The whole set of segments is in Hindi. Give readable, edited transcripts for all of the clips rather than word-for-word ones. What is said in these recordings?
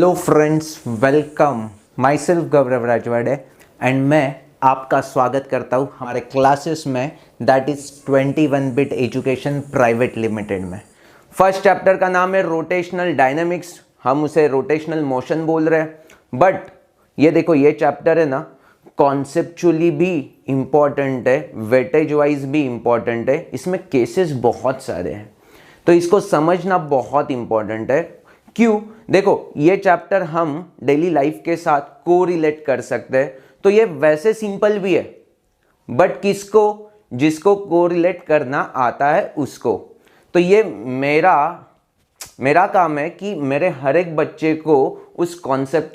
Hello friends, welcome. My self Gaurav Rajwade and मैं आपका स्वागत करता हूँ हमारे क्लासेस में, that is 21 bit education private limited में। फर्स्ट चैप्टर का नाम है रोटेशनल डायनामिक्स। हम उसे रोटेशनल मोशन बोल रहे हैं, बट ये देखो, ये चैप्टर है ना, कॉन्सेप्चुअली भी इम्पॉर्टेंट है, वेटेज वाइज भी इम्पॉर्टेंट है। इसमें केसेस बहुत सारे हैं, तो इसको समझना बहुत इम्पॉर्टेंट है। क्यों? देखो, ये चैप्टर हम डेली लाइफ के साथ को रिलेट कर सकते हैं, तो ये वैसे सिंपल भी है, बट किसको? जिसको को रिलेट करना आता है उसको। तो ये मेरा काम है कि मेरे हर एक बच्चे को उस कॉन्सेप्ट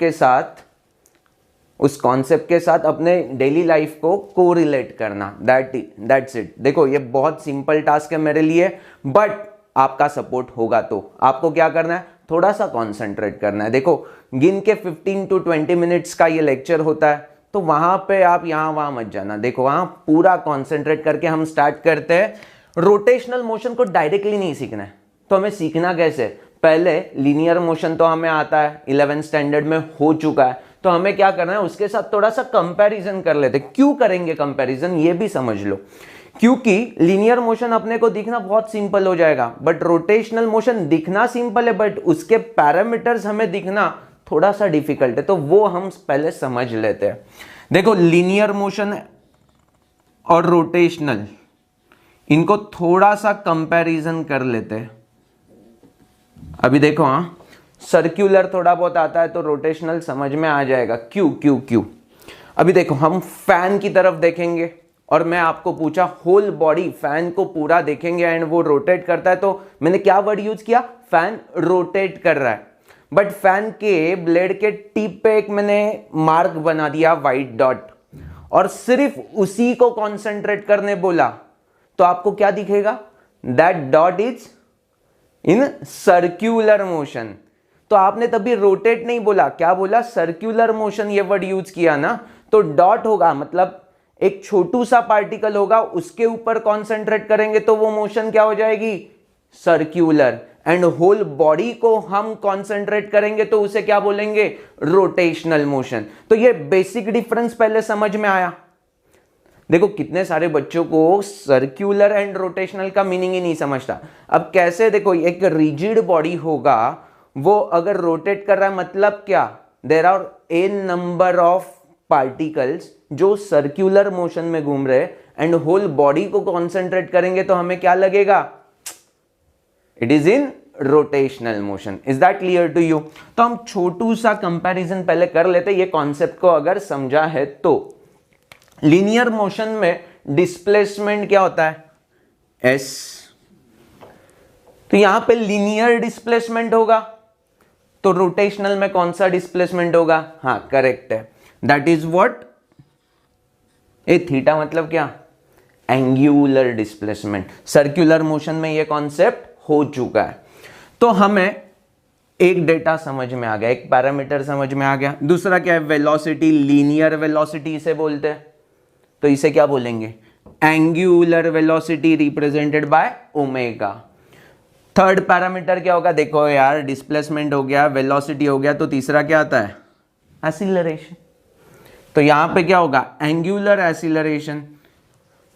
के साथ अपने डेली लाइफ को को रिलेट करना, दैट्स इट। देखो, ये बहुत सिंपल टास्क है मेरे लिए, बट आपका सपोर्ट होगा तो आपको क्या करना है, थोड़ा सा कॉन्सेंट्रेट करना है। देखो, गिन के 15 to 20 मिनट्स का ये लेक्चर होता है, तो वहां पे आप यहाँ वहां मत जाना। देखो, वहां पूरा कॉन्सेंट्रेट करके हम स्टार्ट करते हैं। रोटेशनल मोशन को डायरेक्टली नहीं सीखना है, तो हमें सीखना कैसे? पहले लीनियर मोशन तो हमें आता है, 11th स्टैंडर्ड में हो चुका है, तो हमें क्या करना है, उसके साथ थोड़ा सा कंपैरिजन कर लेते। क्यों करेंगे कंपैरिजन, ये भी समझ लो। क्योंकि लीनियर मोशन अपने को दिखना बहुत सिंपल हो जाएगा, बट रोटेशनल मोशन दिखना सिंपल है, बट उसके पैरामीटर्स हमें दिखना थोड़ा सा डिफिकल्ट है, तो वो हम पहले समझ लेते हैं। देखो, लीनियर मोशन और रोटेशनल, इनको थोड़ा सा कंपैरिजन कर लेते हैं। अभी देखो, हाँ, सर्कुलर थोड़ा बहुत आता है तो रोटेशनल समझ में आ जाएगा। क्यों? अभी देखो, हम फैन की तरफ देखेंगे और मैं आपको पूछा होल बॉडी फैन को पूरा देखेंगे एंड वो रोटेट करता है, तो मैंने क्या वर्ड यूज किया? फैन रोटेट कर रहा है। बट फैन के ब्लेड के टिप पे एक मैंने मार्क बना दिया, वाइट डॉट, और सिर्फ उसी को कॉन्सेंट्रेट करने बोला, तो आपको क्या दिखेगा? That dot is in circular motion. तो आपने तभी रोटेट नहीं बोला, क्या बोला? सर्क्यूलर मोशन, ये वर्ड यूज किया ना। तो डॉट होगा, मतलब एक छोटू सा पार्टिकल होगा, उसके ऊपर कॉन्सेंट्रेट करेंगे तो वो मोशन क्या हो जाएगी? सर्क्यूलर। एंड होल बॉडी को हम कॉन्सेंट्रेट करेंगे तो उसे क्या बोलेंगे? Rotational motion. तो ये बेसिक डिफरेंस पहले समझ में आया। देखो, कितने सारे बच्चों को सर्क्यूलर एंड रोटेशनल का मीनिंग ही नहीं समझता। अब कैसे? देखो, एक रिजिड बॉडी होगा, वो अगर रोटेट कर रहा है, मतलब क्या? There are a number of particles जो सर्क्यूलर मोशन में घूम रहे, एंड होल बॉडी को कॉन्सेंट्रेट करेंगे तो हमें क्या लगेगा? It is in rotational motion. Is that clear to you? तो हम छोटू सा कंपैरिजन पहले कर लेते, ये कॉन्सेप्ट को अगर समझा है तो। लीनियर मोशन में डिस्प्लेसमेंट क्या होता है? एस। तो यहां पे लीनियर डिस्प्लेसमेंट होगा, तो रोटेशनल में कौन सा डिस्प्लेसमेंट होगा? हाँ, करेक्ट है, that is what? A theta मतलब क्या? Angular displacement. सर्कुलर मोशन में ये कॉन्सेप्ट हो चुका है, तो हमें एक डेटा समझ में आ गया, एक पैरामीटर समझ में आ गया। दूसरा क्या है? वेलोसिटी, लीनियर वेलोसिटी इसे बोलते हैं, तो इसे क्या बोलेंगे? Angular velocity represented by omega. Third parameter क्या होगा? देखो यार, डिस्प्लेसमेंट हो गया, वेलोसिटी हो गया, तो तीसरा क्या आता है? एक्सीलरेशन। तो यहां पे क्या होगा? Angular acceleration.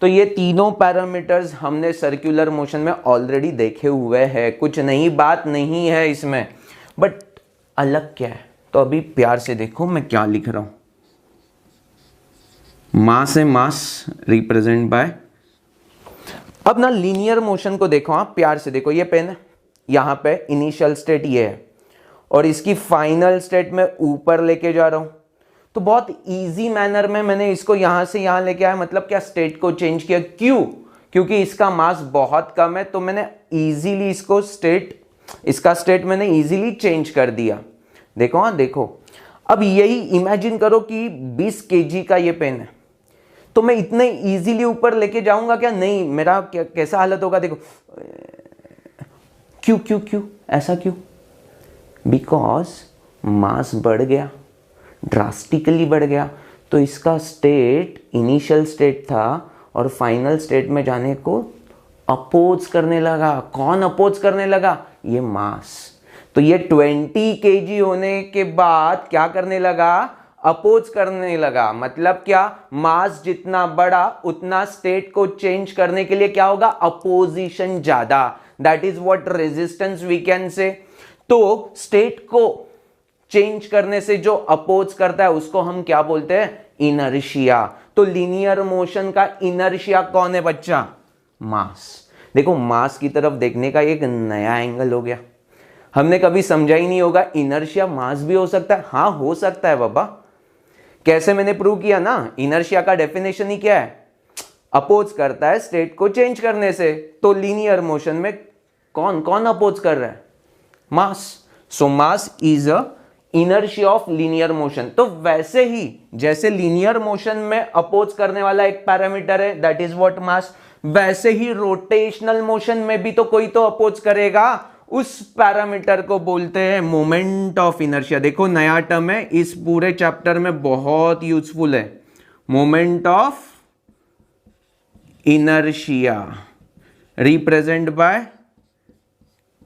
तो ये तीनों पैरामीटर्स हमने सर्कुलर मोशन में ऑलरेडी देखे हुए हैं, कुछ नई बात नहीं है इसमें, बट अलग क्या है? तो अभी प्यार से देखो मैं क्या लिख रहा हूं। मास है, मास रिप्रेजेंट बाय। अब ना लीनियर मोशन को देखो, आप प्यार से देखो, ये पेन है, यहां पे इनिशियल स्टेट ये है, और इसकी फाइनल स्टेट में ऊपर लेके जा रहा हूं, तो बहुत इजी मैनर में मैंने इसको यहां से यहां लेके आया, मतलब क्या? स्टेट को चेंज किया। क्यों? क्योंकि इसका मास बहुत कम है, तो मैंने इजीली इसका स्टेट मैंने इजीली चेंज कर दिया। देखो, हाँ देखो, अब यही इमेजिन करो कि 20 kg का ये पेन है, तो मैं इतने इजीली ऊपर लेके जाऊंगा क्या? नहीं, मेरा कैसा हालत होगा? देखो, क्यों ऐसा क्यों? बिकॉज मास बढ़ गया, ड्रास्टिकली बढ़ गया, तो इसका स्टेट इनिशियल स्टेट था और फाइनल स्टेट में जाने को अपोज करने लगा। कौन अपोज करने लगा? ये मास। तो ये 20 kg होने के बाद क्या करने लगा, अपोज करने लगा। मतलब क्या, मास जितना बड़ा उतना स्टेट को चेंज करने के लिए क्या होगा, अपोजिशन ज्यादा। That is what resistance we can say. तो स्टेट को चेंज करने से जो अपोज करता है उसको हम क्या बोलते हैं, इनर्शिया। तो लीनियर मोशन का इनर्शिया कौन है बच्चा, मास। देखो मास की तरफ देखने का एक नया एंगल हो गया। हमने कभी समझा ही नहीं होगा इनर्शिया मास भी हो सकता है। हाँ हो सकता है बाबा। कैसे, मैंने प्रूव किया ना, इनर्शिया का डेफिनेशन ही क्या है, अपोज करता है स्टेट को चेंज करने से। तो लीनियर मोशन में कौन कौन अपोज कर रहा है, mass. So mass is a inertia of linear motion. तो वैसे ही जैसे लीनियर मोशन में अपोज करने वाला एक पैरामीटर है दैट इज व्हाट, मास, वैसे ही रोटेशनल मोशन में भी तो कोई तो अपोज करेगा, उस पैरामीटर को बोलते हैं मोमेंट ऑफ इनर्शिया। देखो नया टर्म है, इस पूरे चैप्टर में बहुत यूजफुल है, moment of inertia represent by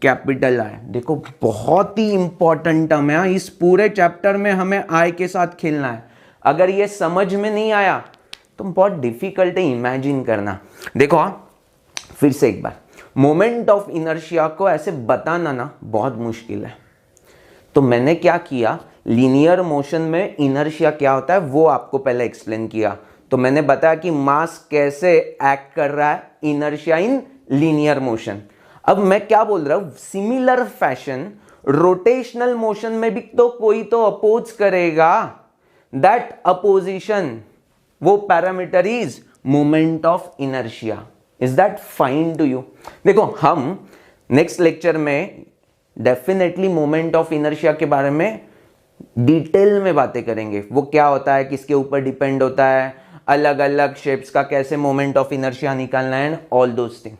capital I. देखो बहुत ही इंपॉर्टेंट टर्म है, इस पूरे चैप्टर में हमें आई के साथ खेलना है। अगर ये समझ में नहीं आया तो बहुत डिफिकल्ट है इमेजिन करना। देखो फिर से एक बार, मोमेंट ऑफ इनर्शिया को ऐसे बताना ना बहुत मुश्किल है। तो मैंने क्या किया, लीनियर मोशन में इनर्शिया क्या होता है वो आपको पहले एक्सप्लेन किया। तो मैंने बताया कि मास कैसे एक्ट कर रहा है, इनर्शिया इन लीनियर मोशन। अब मैं क्या बोल रहा हूं, सिमिलर फैशन रोटेशनल मोशन में भी तो कोई तो अपोज करेगा। दैट अपोजिशन, वो parameter is moment of inertia. Is that fine to you? देखो हम नेक्स्ट लेक्चर में डेफिनेटली मोमेंट ऑफ इनर्शिया के बारे में डिटेल में बातें करेंगे। वो क्या होता है, किसके ऊपर डिपेंड होता है, अलग अलग शेप्स का कैसे मोमेंट ऑफ इनर्शिया निकालना है, and all those thing.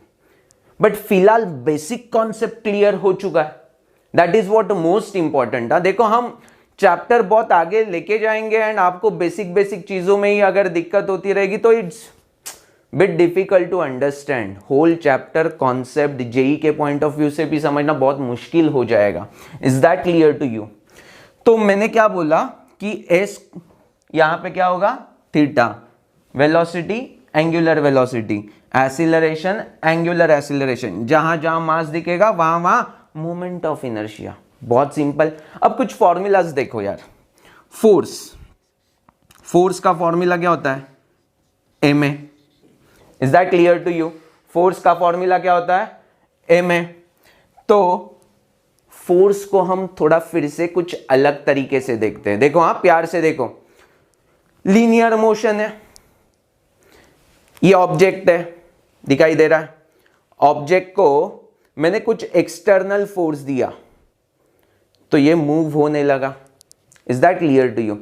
But फिलहाल बेसिक कॉन्सेप्ट क्लियर हो चुका है। That is what most important है। देखो हम चैप्टर बहुत आगे लेके जाएंगे एंड आपको बेसिक बेसिक चीजों में ही अगर दिक्कत होती रहेगी तो it's bit difficult to understand whole chapter concept. JEE के पॉइंट ऑफ व्यू से भी समझना बहुत मुश्किल हो जाएगा। Is that clear to you? तो मैंने क्या बोला कि एस यहां पे क्या होगा, theta, velocity angular velocity, acceleration angular acceleration, जहां जहां मास दिखेगा वहां वहां मोमेंट ऑफ इनर्शिया। बहुत सिंपल। अब कुछ फॉर्मूलाज देखो यार। फोर्स का फॉर्मूला क्या होता है, M A. Is that clear to you? Force का फॉर्मूला क्या होता है, एम ए। तो फोर्स को हम थोड़ा फिर से कुछ अलग तरीके से देखते हैं। देखो हाँ, प्यार से देखो, लीनियर मोशन है, ये ऑब्जेक्ट है, दिखाई दे रहा है। ऑब्जेक्ट को मैंने कुछ एक्सटर्नल फोर्स दिया तो ये मूव होने लगा। Is that clear to you?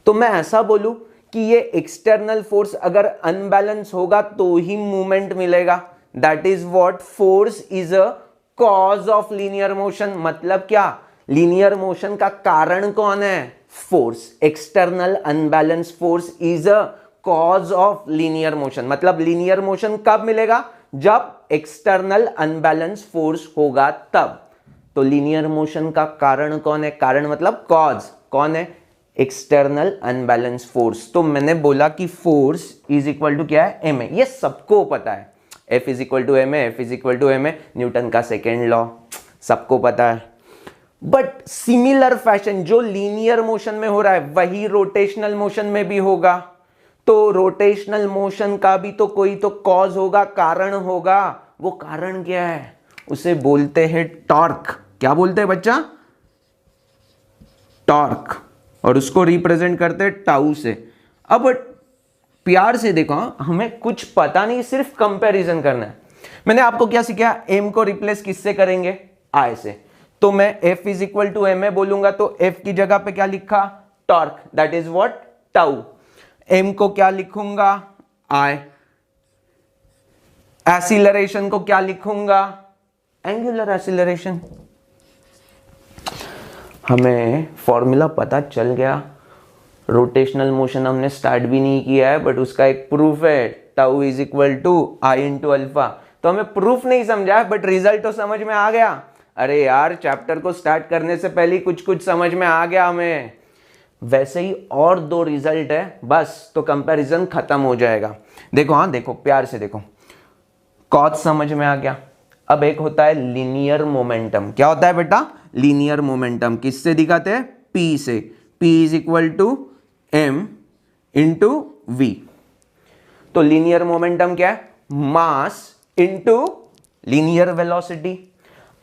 तो मैं ऐसा बोलूं कि ये एक्सटर्नल फोर्स अगर अनबैलेंस होगा तो ही मूवमेंट मिलेगा। That is what force is a cause of linear motion. मतलब क्या, लीनियर मोशन का कारण कौन है, force. External unbalance force is a cause of linear motion. मतलब लीनियर मोशन कब मिलेगा, जब एक्सटर्नल अनबैलेंस फोर्स होगा तब। तो लीनियर मोशन का कारण कौन है, कारण मतलब कॉज, कौन है, एक्सटर्नल अनबैलेंस फोर्स। तो मैंने बोला कि फोर्स इज इक्वल टू क्या है, एम ए। ये सबको पता है, F is equal to M A, F is equal to M A, Newton का सेकेंड लॉ सबको पता है। बट सिमिलर फैशन जो लीनियर मोशन में हो रहा है वही रोटेशनल मोशन में भी होगा। तो रोटेशनल मोशन का भी तो कोई तो कॉज होगा, कारण होगा। वो कारण क्या है, उसे बोलते हैं टॉर्क। क्या बोलते हैं बच्चा, टॉर्क। और उसको रिप्रेजेंट करते हैं टाउ से। अब प्यार से देखो, हमें कुछ पता नहीं, सिर्फ कंपैरिजन करना है। मैंने आपको क्या सिखाया, एम को रिप्लेस किससे करेंगे, आई से। तो मैं F is equal to M A बोलूंगा तो एफ की जगह पे क्या लिखा, torque, that is what, tau. M को क्या लिखूंगा, आई। एक्सीलरेशन को क्या लिखूंगा, एंगुलर एक्सीलरेशन। हमें फॉर्मूला पता चल गया। रोटेशनल मोशन हमने स्टार्ट भी नहीं किया है बट उसका एक प्रूफ है, tau is equal to I into alpha. तो हमें प्रूफ नहीं समझा बट रिजल्ट तो समझ में आ गया। अरे यार चैप्टर को स्टार्ट करने से पहले कुछ कुछ समझ में आ गया हमें। वैसे ही और 2 रिजल्ट है बस, तो कंपैरिजन खत्म हो जाएगा। देखो, हाँ देखो, प्यार से देखो, कॉज समझ में आ गया। अब एक होता है लीनियर मोमेंटम। क्या होता है बेटा? Linear momentum. किससे दिखाते हैं? P से। P is equal to m into v। तो लीनियर मोमेंटम क्या है? Mass into linear velocity.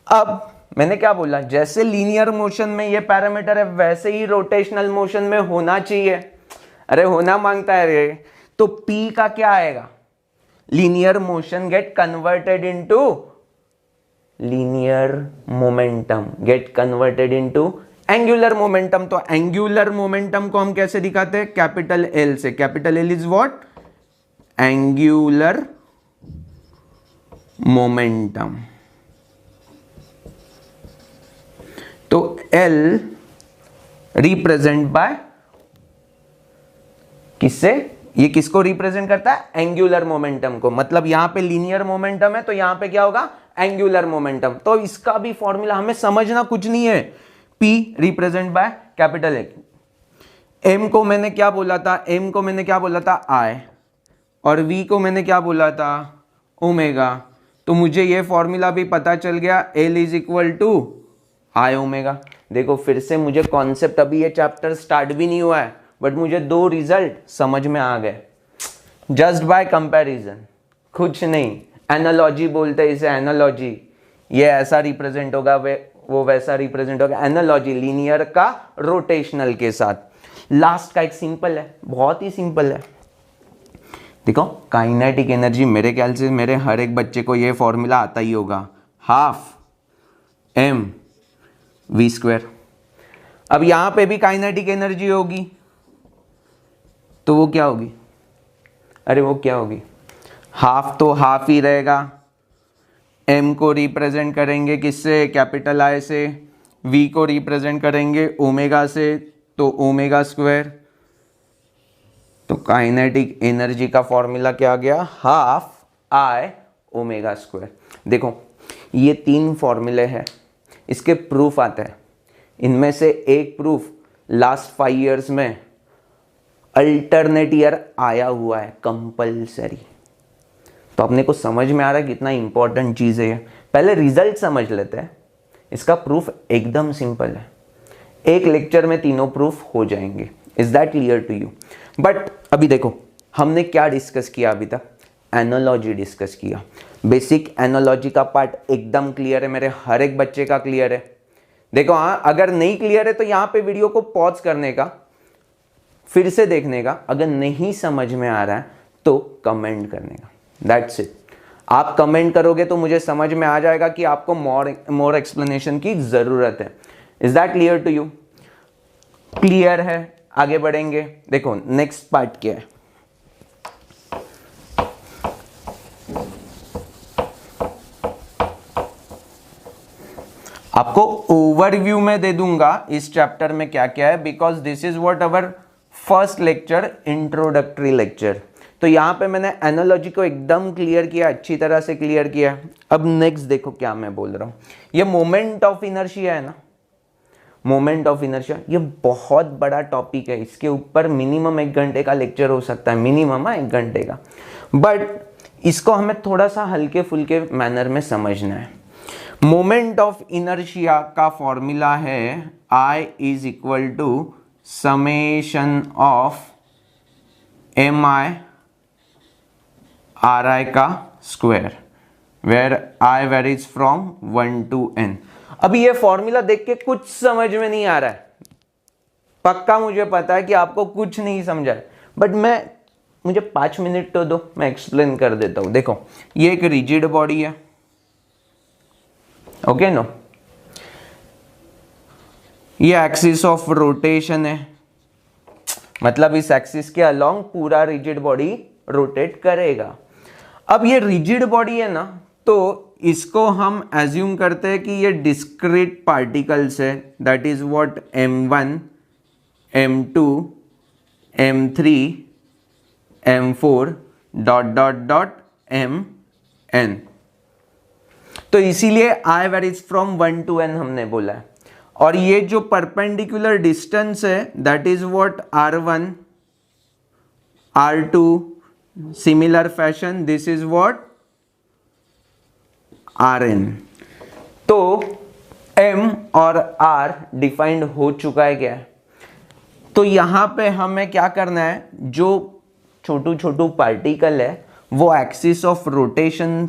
अब मैंने क्या बोला, जैसे लीनियर मोशन में ये पैरामीटर है वैसे ही रोटेशनल मोशन में होना चाहिए। अरे होना मांगता है रे। तो P का क्या आएगा? Linear motion get converted into linear momentum, get converted into angular momentum. तो एंगुलर मोमेंटम को हम कैसे दिखाते हैं? कैपिटल L से। Capital L is what? Angular momentum. तो L रिप्रेजेंट बाय किससे? ये किसको रिप्रेजेंट करता है? एंगुलर मोमेंटम को। मतलब यहां पे लीनियर मोमेंटम है तो यहां पे क्या होगा? Angular momentum. तो इसका भी फॉर्मूला हमें समझना कुछ नहीं है। P represent by capital A. M को मैंने क्या बोला था? M को मैंने क्या बोला था? I। और V को मैंने क्या बोला था? ओमेगा। तो मुझे ये फॉर्मूला भी पता चल गया, L is equal to I omega. देखो फिर से मुझे कॉन्सेप्ट, अभी ये चैप्टर स्टार्ट भी नहीं हुआ है बट मुझे 2 रिजल्ट समझ में आ गए जस्ट बाय कंपैरिजन, कुछ नहीं। एनालॉजी बोलते हैं इसे, एनालॉजी। ये ऐसा रिप्रेजेंट होगा, वो वैसा रिप्रेजेंट होगा। एनालॉजी, लीनियर का रोटेशनल के साथ। लास्ट का एक सिंपल है, बहुत ही सिंपल है। देखो काइनेटिक एनर्जी, मेरे ख्याल से मेरे हर एक बच्चे को ये फॉर्मूला आता ही होगा, हाफ m v स्क्वायर। अब यहां पे भी काइनेटिक एनर्जी होगी तो वो क्या होगी? अरे वो क्या होगी? हाफ तो हाफ ही रहेगा। m को रिप्रेजेंट करेंगे किससे? कैपिटल I से। v को रिप्रेजेंट करेंगे ओमेगा से, तो ओमेगा स्क्वायर। तो काइनेटिक एनर्जी का फॉर्मूला क्या आ गया? Half I omega square. देखो ये 3 फॉर्मूले हैं, इसके प्रूफ आते हैं। इनमें से एक प्रूफ लास्ट 5 इयर्स में अल्टरनेट ईयर आया हुआ है कंपलसरी। तो अपने को समझ में आ रहा है कितना इंपॉर्टेंट चीज़ है ये। पहले रिजल्ट समझ लेते हैं। इसका प्रूफ एकदम सिंपल है, एक लेक्चर में तीनों प्रूफ हो जाएंगे। Is that clear to you? But अभी देखो हमने क्या डिस्कस किया अभी तक? एनालॉजी डिस्कस किया। बेसिक एनालॉजी का पार्ट एकदम क्लियर है, मेरे हर एक बच्चे का क्लियर है। देखो हाँ, अगर नहीं क्लियर है तो यहाँ पे वीडियो को पॉज करने का, फिर से देखने का। अगर नहीं समझ में आ रहा है तो कमेंट करने का, दैट्स इट। आप कमेंट करोगे तो मुझे समझ में आ जाएगा कि आपको मोर एक्सप्लेनेशन की जरूरत है। Is that clear to you? Clear है, आगे बढ़ेंगे। देखो नेक्स्ट पार्ट क्या है। आपको ओवरव्यू में दे दूंगा इस चैप्टर में क्या क्या है, because this is what our first lecture, introductory lecture. तो यहां पे मैंने एनालॉजी को एकदम क्लियर किया, अच्छी तरह से क्लियर किया। अब नेक्स्ट देखो क्या मैं बोल रहा हूं। ये मोमेंट ऑफ इनर्शिया है ना, मोमेंट ऑफ इनर्शिया, ये बहुत बड़ा टॉपिक है। इसके ऊपर मिनिमम 1 घंटे का लेक्चर हो सकता है, मिनिमम 1 घंटे का। बट इसको हमें थोड़ा सा हल्के फुल्के मैनर में समझना है। मोमेंट ऑफ इनर्शिया का फॉर्मूला है I is equal to summation of mi ri का square, where I varies from 1 to n। अभी ये फॉर्मूला देख के कुछ समझ में नहीं आ रहा है, पक्का मुझे पता है कि आपको कुछ नहीं समझा है, बट मुझे 5 मिनट तो दो, मैं एक्सप्लेन कर देता हूं। देखो ये एक रिजिड बॉडी है, ओके नो, ये एक्सिस ऑफ रोटेशन है, मतलब इस एक्सिस के अलोंग पूरा रिजिड बॉडी रोटेट करेगा। अब ये रिजिड बॉडी है ना, तो इसको हम एज्यूम करते हैं कि ये डिस्क्रीट पार्टिकल्स है, that is what m1 m2 m3 m4 dot dot dot mn। तो इसीलिए I varies from 1 to n हमने बोला है। और ये जो परपेंडिकुलर डिस्टेंस है that is what R1 R2 similar fashion this is what Rn। तो m और r डिफाइंड हो चुका है क्या? तो यहां पे हमें क्या करना है, जो छोटू छोटू पार्टिकल है वो एक्सिस ऑफ रोटेशन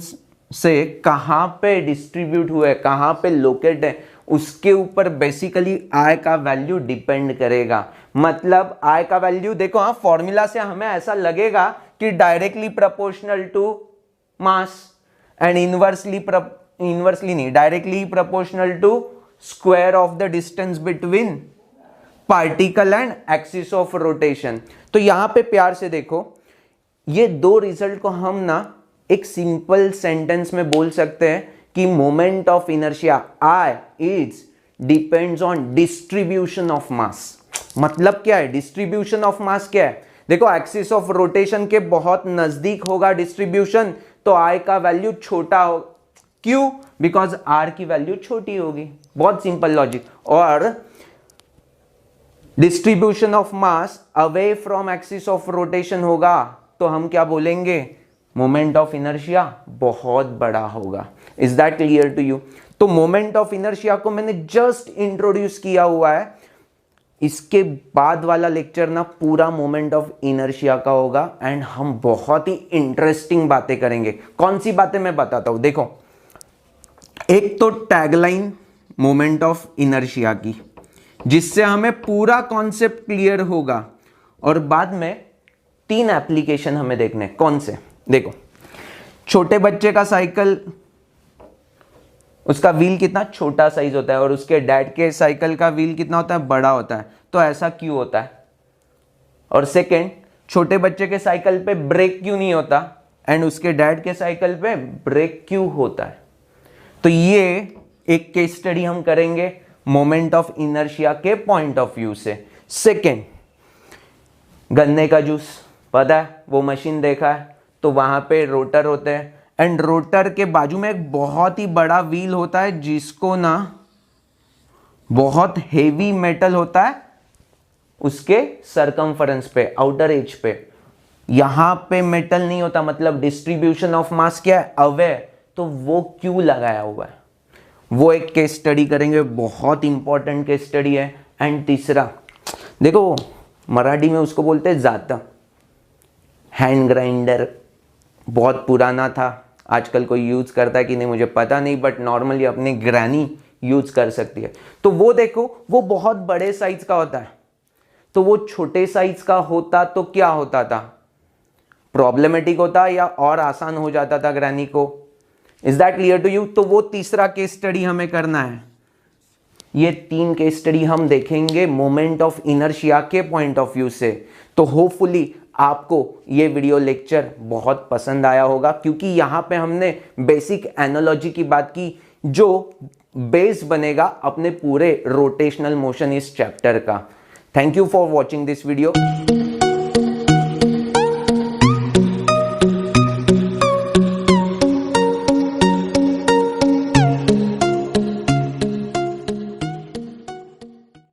से कहां पे डिस्ट्रीब्यूट हुए, कहां पे लोकेट है, उसके ऊपर बेसिकली I का वैल्यू डिपेंड करेगा। मतलब I का वैल्यू देखो, हाँ फॉर्मूला से हमें ऐसा लगेगा कि directly proportional to mass and inversely नहीं, directly proportional to square of the distance between particle and axis of rotation. तो यहां पे प्यार से देखो, ये दो रिजल्ट को हम ना एक सिंपल सेंटेंस में बोल सकते हैं कि moment of inertia I is depends on distribution of mass. मतलब क्या है डिस्ट्रीब्यूशन ऑफ मास? क्या है, देखो एक्सिस ऑफ रोटेशन के बहुत नजदीक होगा डिस्ट्रीब्यूशन, तो I का वैल्यू छोटा हो। क्यों? बिकॉज R की वैल्यू छोटी होगी। बहुत सिंपल लॉजिक। और distribution of mass away from axis of rotation होगा तो हम क्या बोलेंगे, मोमेंट ऑफ इनर्शिया बहुत बड़ा होगा। Is that clear to you? तो मोमेंट ऑफ इनर्शिया को मैंने जस्ट इंट्रोड्यूस किया हुआ है, इसके बाद वाला लेक्चर ना पूरा मोमेंट ऑफ इनर्शिया का होगा एंड हम बहुत ही इंटरेस्टिंग बातें करेंगे। कौन सी बातें मैं बताता हूं, देखो एक तो टैगलाइन मोमेंट ऑफ इनर्शिया की, जिससे हमें पूरा कॉन्सेप्ट क्लियर होगा, और बाद में 3 एप्लीकेशन हमें देखने। कौन से? देखो छोटे बच्चे का साइकिल, उसका व्हील कितना छोटा साइज होता है और उसके डैड के साइकिल का व्हील कितना होता है, बड़ा होता है। तो ऐसा क्यों होता है? और सेकंड, छोटे बच्चे के साइकिल पे ब्रेक क्यों नहीं होता एंड उसके डैड के साइकिल पे ब्रेक क्यों होता है? तो ये एक केस स्टडी हम करेंगे मोमेंट ऑफ इनर्शिया के पॉइंट ऑफ व्यू से। सेकंड, गन्ने का जूस, पता है वो मशीन देखा है, तो वहां पे रोटर होते हैं एंड रोटर के बाजू में एक बहुत ही बड़ा व्हील होता है जिसको ना बहुत हेवी मेटल होता है उसके सरकमफरेंस पे, आउटर एज पे। यहां पे मेटल नहीं होता, मतलब डिस्ट्रीब्यूशन ऑफ मास क्या है, अवे। तो वो क्यों लगाया हुआ है, वो एक केस स्टडी करेंगे, बहुत इंपॉर्टेंट केस स्टडी है। एंड तीसरा, देखो मराठी में उसको बोलते हैं जाता, हैंड ग्राइंडर, बहुत पुराना था, आजकल कोई यूज करता है कि नहीं मुझे पता नहीं, बट नॉर्मली अपनी ग्रैनी यूज कर सकती है। तो वो देखो, वो बहुत बड़े साइज का होता है, तो वो छोटे साइज का होता तो क्या होता था, प्रॉब्लमेटिक होता या और आसान हो जाता था ग्रैनी को। Is that clear to you? तो वो तीसरा केस स्टडी हमें करना है। ये 3 केस स्टडी हम देखेंगे मोमेंट ऑफ इनर्शिया के पॉइंट ऑफ व्यू से। तो होपफुली आपको ये वीडियो लेक्चर बहुत पसंद आया होगा, क्योंकि यहां पे हमने बेसिक एनालॉजी की बात की जो बेस बनेगा अपने पूरे रोटेशनल मोशन इस चैप्टर का। Thank you for watching this video.